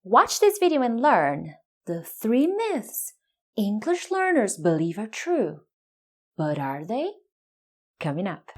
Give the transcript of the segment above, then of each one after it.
Watch this video and learn the 3 myths English learners believe are true. But are they? Coming up.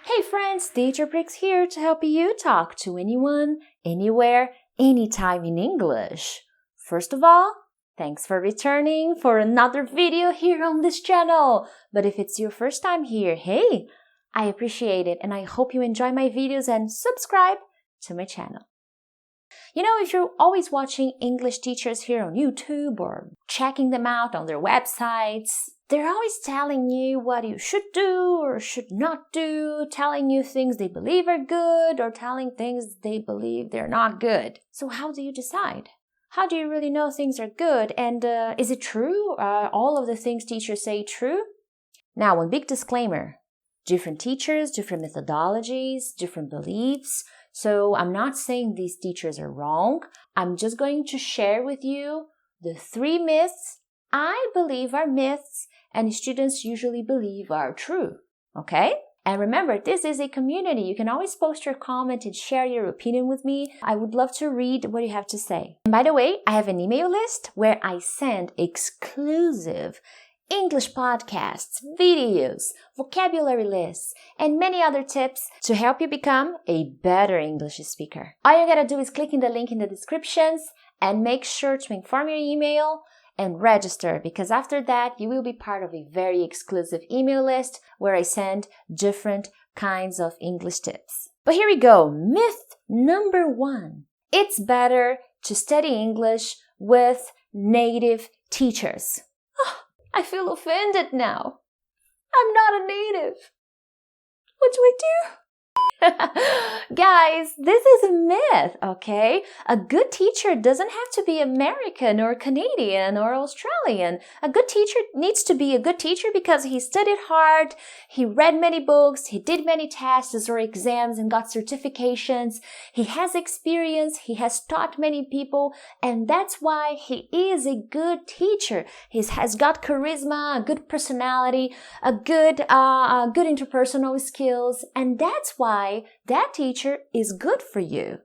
Hey friends, Teacher Bricks here to help you talk to anyone, anywhere, anytime in English. First of all, thanks for returning for another video here on this channel. But if it's your first time here, hey, I appreciate it and I hope you enjoy my videos and subscribe to my channel. You know, if you're always watching English teachers here on YouTube or checking them out on their websites, they're always telling you what you should do or should not do, telling you things they believe are good or telling things they believe they're not good. So how do you decide? How do you really know things are good? And is it true? Are all of the things teachers say true? Now, one big disclaimer. Different teachers, different methodologies, different beliefs. So I'm not saying these teachers are wrong. I'm just going to share with you the 3 myths I believe are myths and students usually believe are true. Okay? And remember, this is a community. You can always post your comment and share your opinion with me. I would love to read what you have to say. And by the way, I have an email list where I send exclusive English podcasts, videos, vocabulary lists, and many other tips to help you become a better English speaker. All you gotta do is click in the link in the descriptions and make sure to inform your email and register, because after that you will be part of a very exclusive email list where I send different kinds of English tips. But here we go. Myth number 1. It's better to study English with native teachers. I feel offended now. I'm not a native. What do I do? Guys, this is a myth, okay? A good teacher doesn't have to be American or Canadian or Australian. A good teacher needs to be a good teacher because he studied hard, he read many books, he did many tests or exams and got certifications. He has experience, he has taught many people, and that's why he is a good teacher. He has got charisma, a good personality, a good interpersonal skills, and that's why that teacher is good for you.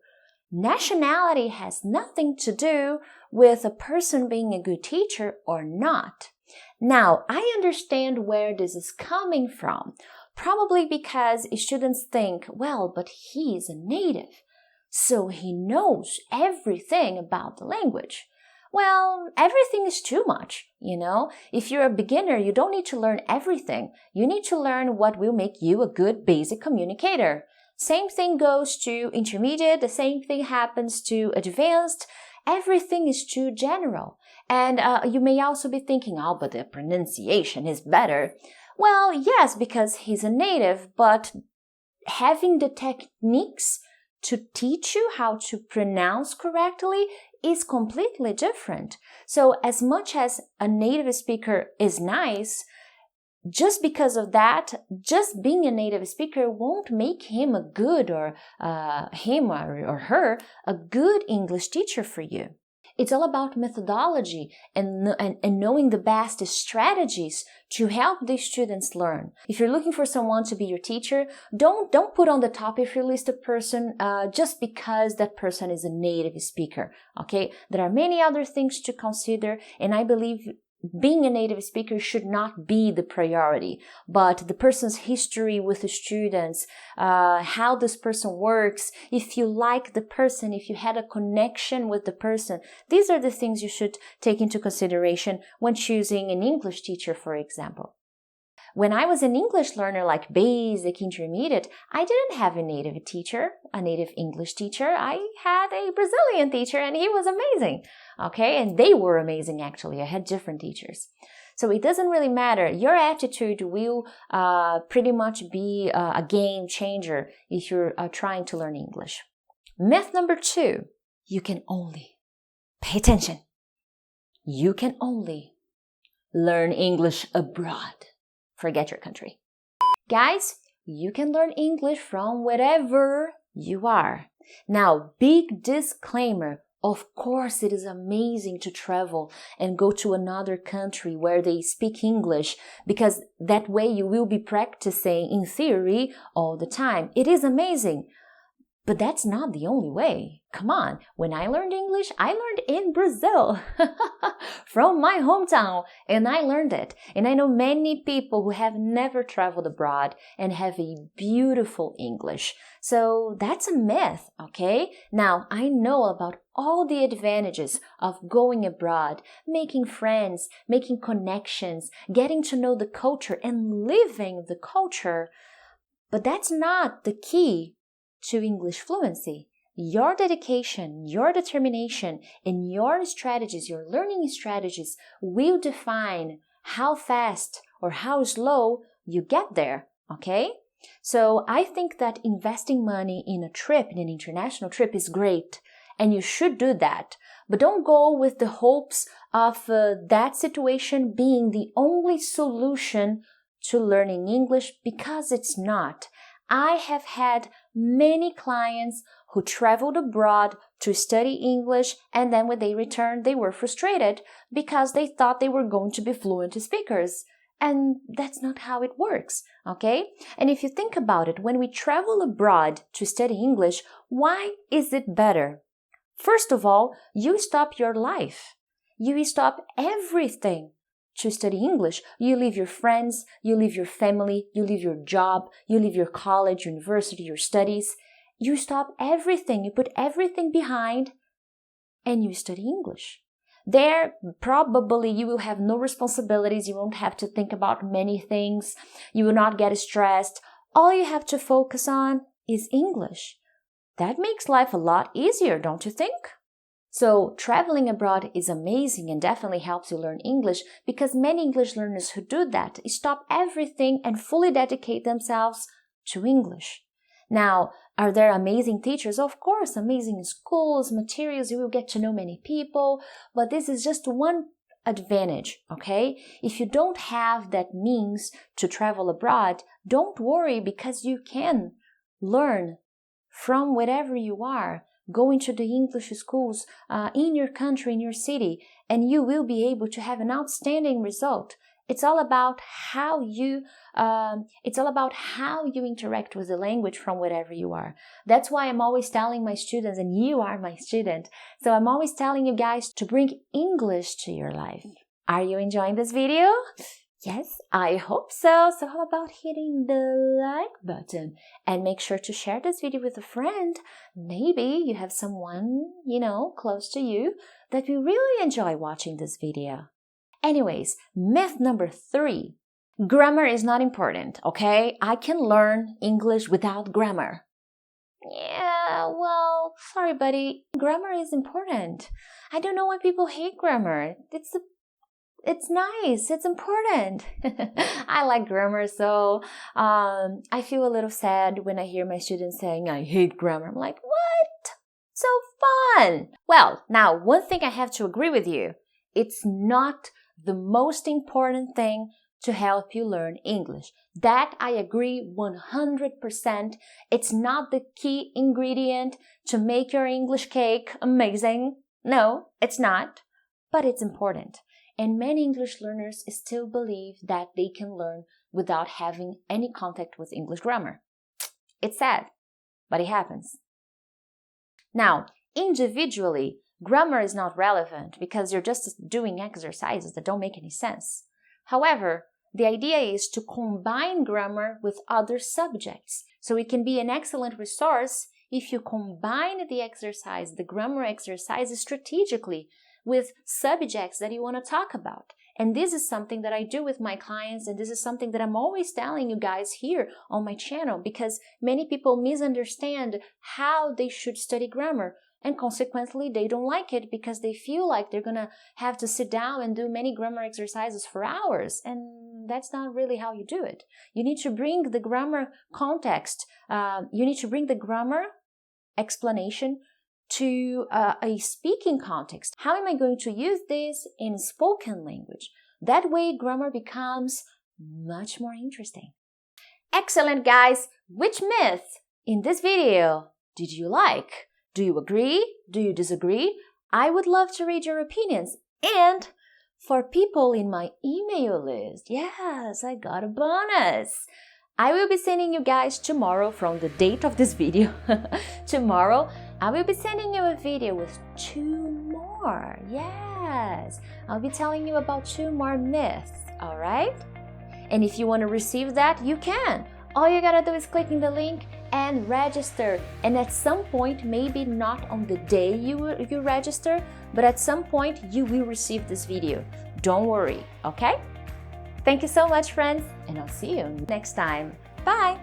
Nationality has nothing to do with a person being a good teacher or not. Now, I understand where this is coming from. Probably because students think, well, but he's a native, so he knows everything about the language. Well, everything is too much, you know? If you're a beginner, you don't need to learn everything. You need to learn what will make you a good basic communicator. Same thing goes to intermediate, the same thing happens to advanced. Everything is too general. And you may also be thinking, oh, but the pronunciation is better. Well, yes, because he's a native, but having the techniques to teach you how to pronounce correctly is completely different. So as much as a native speaker is nice, just because of that, just being a native speaker won't make him a good or him or her a good English teacher for you. It's all about methodology and knowing the best strategies to help these students learn. If you're looking for someone to be your teacher, don't put on the top of your list a person just because that person is a native speaker. Okay, there are many other things to consider, and I believe being a native speaker should not be the priority, but the person's history with the students, how this person works, if you like the person, if you had a connection with the person, these are the things you should take into consideration when choosing an English teacher, for example. When I was an English learner, like basic, intermediate, I didn't have a native teacher, a native English teacher. I had a Brazilian teacher and he was amazing. Okay, and they were amazing actually. I had different teachers. So it doesn't really matter. Your attitude will pretty much be a game changer if you're trying to learn English. Myth number 2, you can only, pay attention, you can only learn English abroad. Forget your country. Guys, you can learn English from wherever you are. Now, big disclaimer, Of course, it is amazing to travel and go to another country where they speak English, because that way you will be practicing in theory all the time. It is amazing. But that's not the only way. Come on, when I learned English, I learned in Brazil, from my hometown, and I learned it. And I know many people who have never traveled abroad and have a beautiful English. So that's a myth, okay? Now, I know about all the advantages of going abroad, making friends, making connections, getting to know the culture and living the culture. But that's not the key to English fluency. Your dedication, your determination, and your strategies, your learning strategies will define how fast or how slow you get there, okay? So I think that investing money in a trip, in an international trip, is great, and you should do that. But don't go with the hopes of that situation being the only solution to learning English, because it's not. I have had many clients who traveled abroad to study English, and then when they returned, they were frustrated because they thought they were going to be fluent speakers. And that's not how it works, okay? And if you think about it, when we travel abroad to study English, why is it better? First of all, you stop your life. You stop everything to study English. You leave your friends, you leave your family, you leave your job, you leave your college, university, your studies. You stop everything, you put everything behind, and you study English. There, probably you will have no responsibilities, you won't have to think about many things, you will not get stressed. All you have to focus on is English. That makes life a lot easier, don't you think? So traveling abroad is amazing and definitely helps you learn English, because many English learners who do that stop everything and fully dedicate themselves to English. Now, are there amazing teachers? Of course, amazing schools, materials, you will get to know many people, but this is just one advantage, okay? If you don't have that means to travel abroad, don't worry, because you can learn from wherever you are. Go into the English schools in your country, in your city, and you will be able to have an outstanding result. It's all about how you interact with the language from wherever you are. That's why I'm always telling my students, and you are my student, so I'm always telling you guys to bring English to your life. Are you enjoying this video? Yes, I hope so. So how about hitting the like button and make sure to share this video with a friend. Maybe you have someone, close to you that will really enjoy watching this video. Anyways, myth number 3. Grammar is not important, okay? I can learn English without grammar. Yeah, well, sorry, buddy. Grammar is important. I don't know why people hate grammar. It's nice. It's important. I like grammar, so I feel a little sad when I hear my students saying, I hate grammar. I'm like, what? So fun. Well, now, one thing I have to agree with you. It's not the most important thing to help you learn English. That I agree 100%. It's not the key ingredient to make your English cake amazing. No, it's not. But it's important. And many English learners still believe that they can learn without having any contact with English grammar. It's sad, but it happens. Now, individually, grammar is not relevant because you're just doing exercises that don't make any sense. However, the idea is to combine grammar with other subjects. So it can be an excellent resource if you combine the grammar exercise strategically with subjects that you want to talk about. And this is something that I do with my clients, and this is something that I'm always telling you guys here on my channel, because many people misunderstand how they should study grammar, and consequently they don't like it because they feel like they're gonna have to sit down and do many grammar exercises for hours, and that's not really how you do it. You need to bring the grammar context, you need to bring the grammar explanation to a speaking context. How am I going to use this in spoken language? That way, grammar becomes much more interesting. Excellent, guys! Which myth in this video did you like? Do you agree? Do you disagree? I would love to read your opinions. And for people in my email list, yes, I got a bonus. I will be sending you guys tomorrow from the date of this video. Tomorrow, I will be sending you a video with 2 more. Yes, I'll be telling you about 2 more myths, all right? And if you want to receive that, you can. All you gotta do is click in the link and register. And at some point, maybe not on the day you register, but at some point you will receive this video. Don't worry, okay? Thank you so much, friends, and I'll see you next time. Bye!